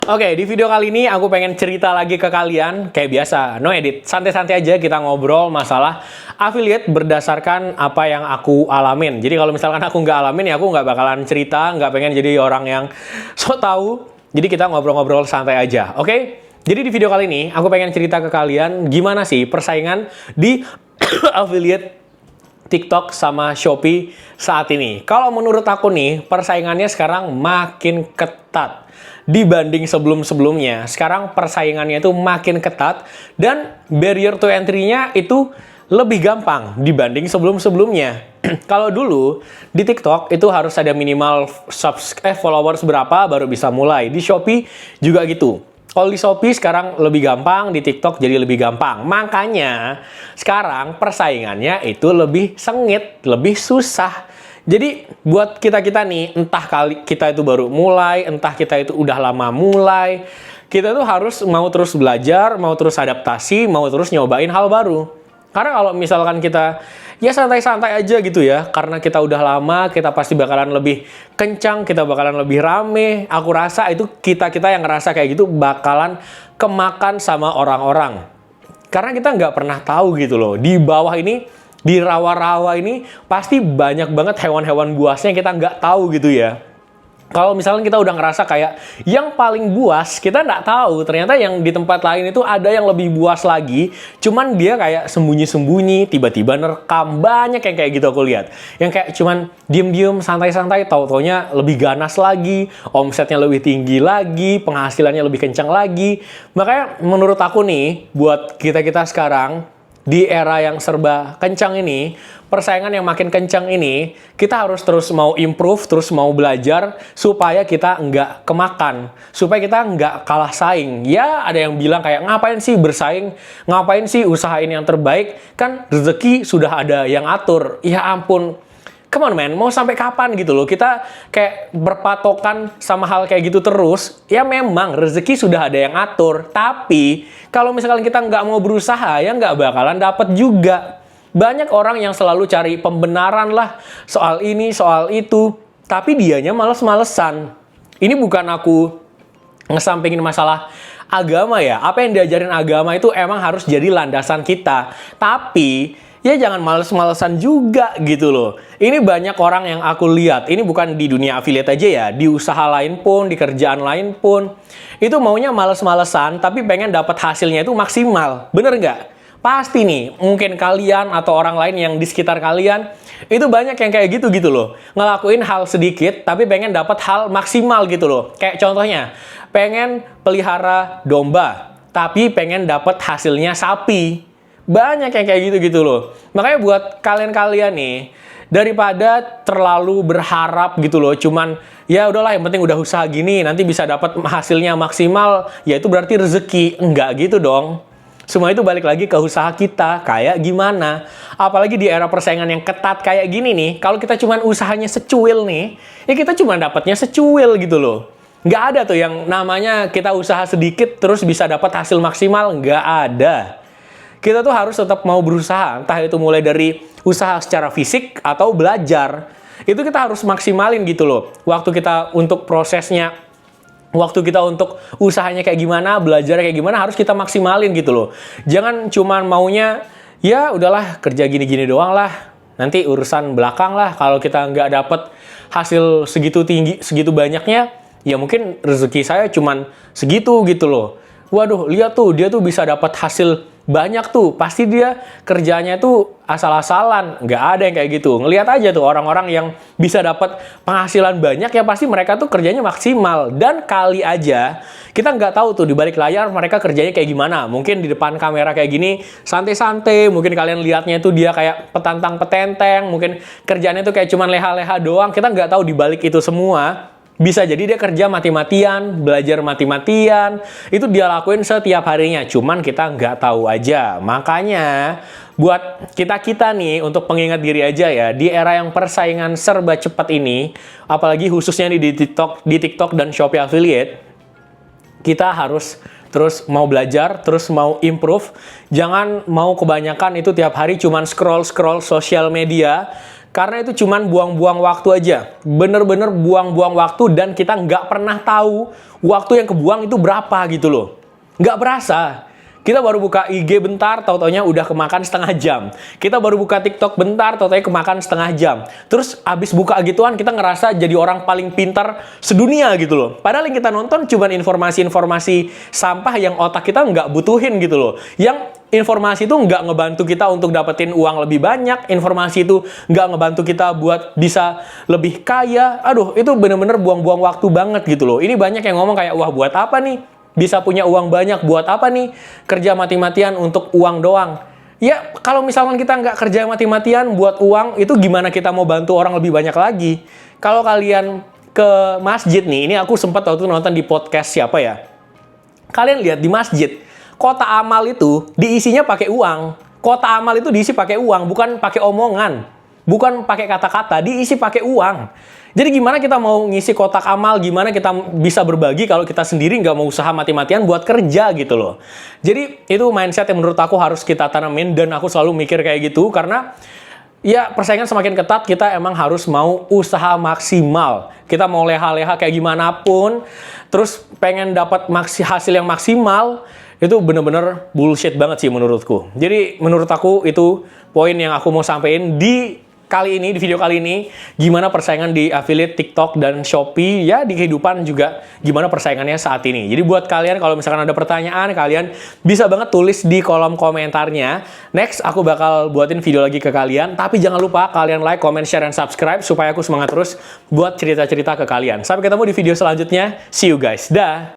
Oke, di video kali ini aku pengen cerita lagi ke kalian, kayak biasa, no edit. Santai-santai aja kita ngobrol masalah affiliate berdasarkan apa yang aku alamin. Jadi kalau misalkan aku nggak alamin, ya aku nggak bakalan cerita, nggak pengen jadi orang yang so tahu. Jadi kita ngobrol-ngobrol santai aja, oke? Jadi di video kali ini, aku pengen cerita ke kalian gimana sih persaingan di affiliate TikTok sama Shopee saat ini. Kalau menurut aku nih, persaingannya sekarang makin ketat dibanding sebelum-sebelumnya. Sekarang persaingannya itu makin ketat dan barrier to entry-nya itu lebih gampang dibanding sebelum-sebelumnya. Kalau dulu di TikTok itu harus ada minimal followers berapa baru bisa mulai. Di Shopee juga gitu. Kalau di Shopee sekarang lebih gampang, di TikTok jadi lebih gampang. Makanya sekarang persaingannya itu lebih sengit, lebih susah. Jadi buat kita-kita nih, entah kali kita itu baru mulai, entah kita itu udah lama mulai, kita tuh harus mau terus belajar, mau terus adaptasi, mau terus nyobain hal baru. Karena kalau misalkan kita ya santai-santai aja gitu ya, karena kita udah lama, kita pasti bakalan lebih kencang, kita bakalan lebih rame. Aku rasa itu kita-kita yang ngerasa kayak gitu bakalan kemakan sama orang-orang. Karena kita nggak pernah tahu gitu loh, di bawah ini, di rawa-rawa ini, pasti banyak banget hewan-hewan buasnya yang kita nggak tahu gitu ya. Kalau misalnya kita udah ngerasa kayak yang paling buas, kita nggak tahu ternyata yang di tempat lain itu ada yang lebih buas lagi. Cuman dia kayak sembunyi-sembunyi, tiba-tiba nerekam. Banyak yang kayak gitu aku lihat. Yang kayak cuman diem-diem, santai-santai, tau-taunya lebih ganas lagi, omsetnya lebih tinggi lagi, penghasilannya lebih kencang lagi. Makanya menurut aku nih, buat kita-kita sekarang, di era yang serba kencang ini, persaingan yang makin kencang ini, kita harus terus mau improve, terus mau belajar, supaya kita nggak kemakan, supaya kita nggak kalah saing. Ya, ada yang bilang kayak, ngapain sih bersaing, ngapain sih usahain yang terbaik, kan rezeki sudah ada yang atur. Ya ampun, come on man, mau sampai kapan gitu loh kita kayak berpatokan sama hal kayak gitu terus. Ya memang rezeki sudah ada yang atur, tapi kalau misalkan kita nggak mau berusaha, ya nggak bakalan dapet juga. Banyak orang yang selalu cari pembenaran lah soal ini, soal itu, tapi dianya males-malesan. Ini bukan aku ngesampingin masalah agama ya. Apa yang diajarin agama itu emang harus jadi landasan kita. Tapi ya jangan males-malesan juga gitu loh. Ini banyak orang yang aku lihat, ini bukan di dunia affiliate aja ya, di usaha lain pun, di kerjaan lain pun, itu maunya males-malesan, tapi pengen dapat hasilnya itu maksimal. Bener nggak? Pasti nih, mungkin kalian atau orang lain yang di sekitar kalian, itu banyak yang kayak gitu loh. Ngelakuin hal sedikit, tapi pengen dapat hal maksimal gitu loh. Kayak contohnya, pengen pelihara domba, tapi pengen dapat hasilnya sapi. Banyak yang kayak gitu loh. Makanya buat kalian-kalian nih, daripada terlalu berharap gitu loh, cuman ya udahlah yang penting udah usaha gini, nanti bisa dapat hasilnya maksimal, ya itu berarti rezeki. Enggak gitu dong. Semua itu balik lagi ke usaha kita, kayak gimana. Apalagi di era persaingan yang ketat kayak gini nih, kalau kita cuman usahanya secuil nih, ya kita cuma dapatnya secuil gitu loh. Nggak ada tuh yang namanya kita usaha sedikit terus bisa dapat hasil maksimal, nggak ada. Kita tuh harus tetap mau berusaha, entah itu mulai dari usaha secara fisik atau belajar. Itu kita harus maksimalin gitu loh. Waktu kita untuk prosesnya, waktu kita untuk usahanya kayak gimana, belajar kayak gimana, harus kita maksimalin gitu loh. Jangan cuman maunya, ya udahlah kerja gini-gini doang lah, nanti urusan belakang lah. Kalau kita nggak dapet hasil segitu tinggi, segitu banyaknya, ya mungkin rezeki saya cuman segitu gitu loh. Waduh, lihat tuh, dia tuh bisa dapat hasil banyak tuh. Pasti dia kerjanya tuh asal-asalan. Nggak ada yang kayak gitu. Ngelihat aja tuh orang-orang yang bisa dapat penghasilan banyak, ya pasti mereka tuh kerjanya maksimal. Dan kali aja, kita nggak tahu tuh di balik layar mereka kerjanya kayak gimana. Mungkin di depan kamera kayak gini, santai-santai. Mungkin kalian lihatnya tuh dia kayak petantang petenteng. Mungkin kerjanya tuh kayak cuman leha-leha doang. Kita nggak tahu di balik itu semua. Bisa jadi dia kerja mati-matian, belajar mati-matian, itu dia lakuin setiap harinya, cuman kita nggak tahu aja. Makanya, buat kita-kita nih, untuk pengingat diri aja ya, di era yang persaingan serba cepat ini, apalagi khususnya di TikTok dan Shopee Affiliate, kita harus terus mau belajar, terus mau improve. Jangan mau kebanyakan itu tiap hari cuman scroll-scroll sosial media, Karena itu cuman buang-buang waktu aja. Bener-bener buang-buang waktu dan kita nggak pernah tahu waktu yang kebuang itu berapa gitu loh. Nggak berasa. Kita baru buka IG bentar, tau-taunya udah kemakan setengah jam. Kita baru buka TikTok bentar, tau-taunya kemakan setengah jam. Terus abis buka gituan, kita ngerasa jadi orang paling pintar sedunia gitu loh. Padahal yang kita nonton cuma informasi-informasi sampah yang otak kita nggak butuhin gitu loh. Yang informasi itu nggak ngebantu kita untuk dapetin uang lebih banyak. Informasi itu nggak ngebantu kita buat bisa lebih kaya. Aduh, itu bener-bener buang-buang waktu banget gitu loh. Ini banyak yang ngomong kayak, wah buat apa nih? Bisa punya uang banyak buat apa nih? Kerja mati-matian untuk uang doang. Ya, kalau misalkan kita nggak kerja mati-matian buat uang, itu gimana kita mau bantu orang lebih banyak lagi? Kalau kalian ke masjid nih, ini aku sempat waktu nonton di podcast siapa ya? Kalian lihat di masjid, kotak amal itu diisinya pakai uang. Kotak amal itu diisi pakai uang, bukan pakai omongan. Bukan pakai kata-kata, diisi pakai uang. Jadi gimana kita mau ngisi kotak amal, gimana kita bisa berbagi kalau kita sendiri nggak mau usaha mati-matian buat kerja gitu loh. Jadi itu mindset yang menurut aku harus kita tanamin dan aku selalu mikir kayak gitu karena ya persaingan semakin ketat, kita emang harus mau usaha maksimal. Kita mau leha-leha kayak gimana pun, terus pengen dapat hasil yang maksimal, itu bener-bener bullshit banget sih menurutku. Jadi menurut aku itu poin yang aku mau sampein di video kali ini, gimana persaingan di affiliate TikTok dan Shopee, ya di kehidupan juga gimana persaingannya saat ini. Jadi buat kalian kalau misalkan ada pertanyaan, kalian bisa banget tulis di kolom komentarnya. Next, aku bakal buatin video lagi ke kalian, tapi jangan lupa kalian like, comment, share, dan subscribe supaya aku semangat terus buat cerita-cerita ke kalian. Sampai ketemu di video selanjutnya. See you guys. Dah!